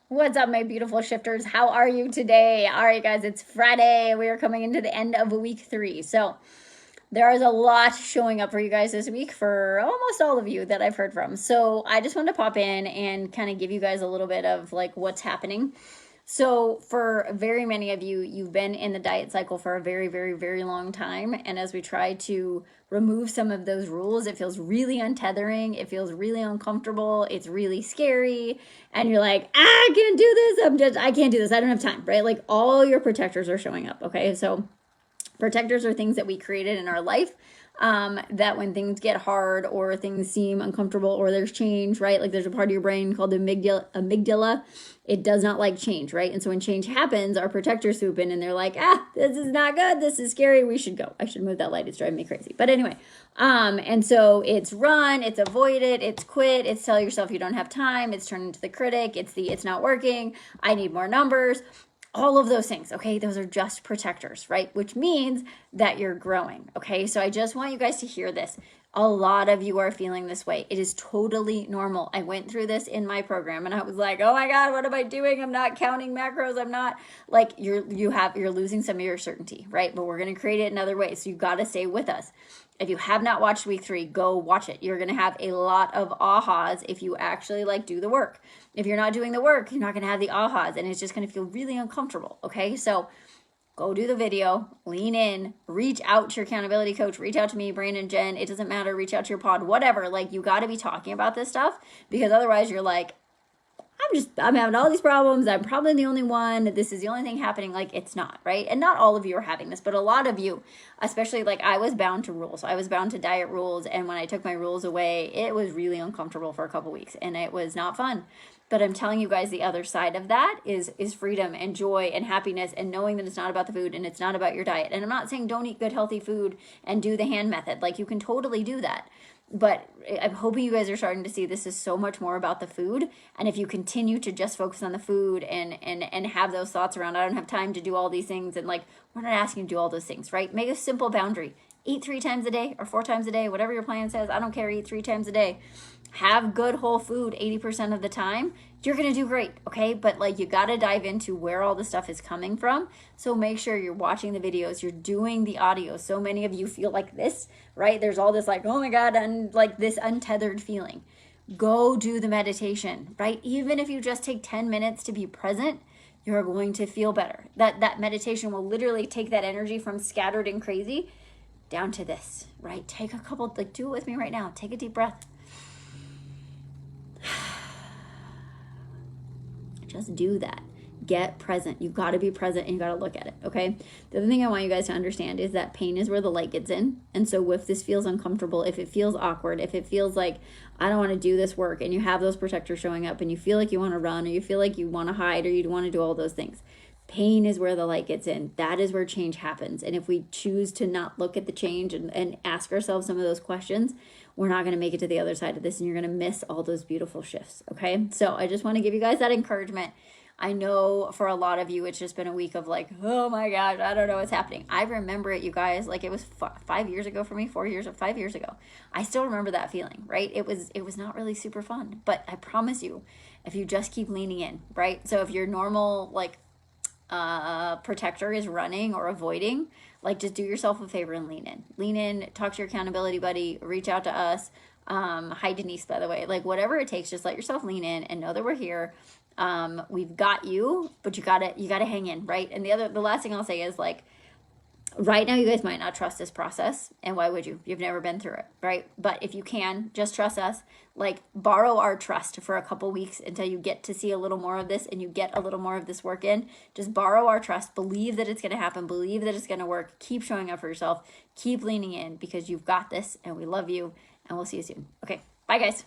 What's up, my beautiful shifters? How are you today? All right, guys, it's Friday. We are coming into the end of week 3. So there is a lot showing up for you guys this week for almost all of you that I've heard from. So I just wanted to pop in and kind of give you guys a little bit of like what's happening. So for very many of you, you've been in the diet cycle for a very, very, very long time. And as we try to remove some of those rules, it feels really untethering. It feels really uncomfortable. It's really scary. And you're like, I can't do this. I can't do this. I don't have time, right? Like all your protectors are showing up. Okay. So protectors are things that we created in our life that when things get hard or things seem uncomfortable or there's change, right? Like there's a part of your brain called the amygdala. It does not like change, right? And so when change happens, our protectors swoop in and they're like, this is not good. This is scary. We should go. I should move that light. It's driving me crazy. But anyway, and so it's run, it's avoid it, it's quit, it's tell yourself you don't have time, it's turn into the critic, it's not working, I need more numbers. All of those things, okay? Those are just protectors, right? Which means that you're growing, okay? So I just want you guys to hear this. A lot of you are feeling this way. It is totally normal. I went through this in my program and I was like, oh my God, what am I doing? I'm not counting macros. I'm not like you're losing some of your certainty, right? But we're gonna create it in other ways. So you gotta stay with us. If you have not watched week 3, go watch it. You're going to have a lot of ahas if you actually like do the work. If you're not doing the work, you're not going to have the ahas and it's just going to feel really uncomfortable. Okay. So go do the video, lean in, reach out to your accountability coach, reach out to me, Brandon, Jen. It doesn't matter. Reach out to your pod, whatever. Like you got to be talking about this stuff because otherwise you're like, I'm having all these problems. I'm probably the only one. This is the only thing happening. Like it's not, right? And not all of you are having this, but a lot of you, especially like I was bound to rules. I was bound to diet rules. And when I took my rules away, it was really uncomfortable for a couple weeks and it was not fun. But I'm telling you guys the other side of that is freedom and joy and happiness and knowing that it's not about the food and it's not about your diet. And I'm not saying don't eat good, healthy food and do the hand method. Like you can totally do that. But I'm hoping you guys are starting to see this is so much more about the food. And if you continue to just focus on the food and have those thoughts around, I don't have time to do all these things. And like, we're not asking you to do all those things, right? Make a simple boundary. Eat 3 times a day or 4 times a day, whatever your plan says. I don't care. Eat 3 times a day. Have good whole food 80% of the time. You're going to do great, okay? But like you got to dive into where all the stuff is coming from. So make sure you're watching the videos, you're doing the audio. So many of you feel like this, right? There's all this like, oh my God, and like this untethered feeling. Go do the meditation, right? Even if you just take 10 minutes to be present, you're going to feel better. That meditation will literally take that energy from scattered and crazy down to this, right? Take a couple, like do it with me right now. Take a deep breath. Just do that. Get present. You've got to be present and you got to look at it, okay? The other thing I want you guys to understand is that pain is where the light gets in. And so if this feels uncomfortable, if it feels awkward, if it feels like I don't want to do this work and you have those protectors showing up and you feel like you want to run or you feel like you want to hide or you want to do all those things, pain is where the light gets in. That is where change happens. And if we choose to not look at the change and ask ourselves some of those questions, we're not going to make it to the other side of this and you're going to miss all those beautiful shifts. Okay. So I just want to give you guys that encouragement. I know for a lot of you, it's just been a week of like, oh my gosh, I don't know what's happening. I remember it, you guys, like it was 5 years ago for me, 5 years ago. I still remember that feeling, right? It was not really super fun, but I promise you, if you just keep leaning in, right? So if your normal like protector is running or avoiding, like just do yourself a favor and lean in, talk to your accountability buddy, reach out to us. Hi Denise, by the way, like whatever it takes, just let yourself lean in and know that we're here. We've got you, but you gotta hang in, right? And the last thing I'll say is like, right now you guys might not trust this process, and why would you? You've never been through it, right? But if you can, just trust us. Like borrow our trust for a couple weeks until you get to see a little more of this and you get a little more of this work in. Just borrow our trust, believe that it's going to happen, believe that it's going to work, keep showing up for yourself, keep leaning in because you've got this and we love you and we'll see you soon. Okay, bye guys.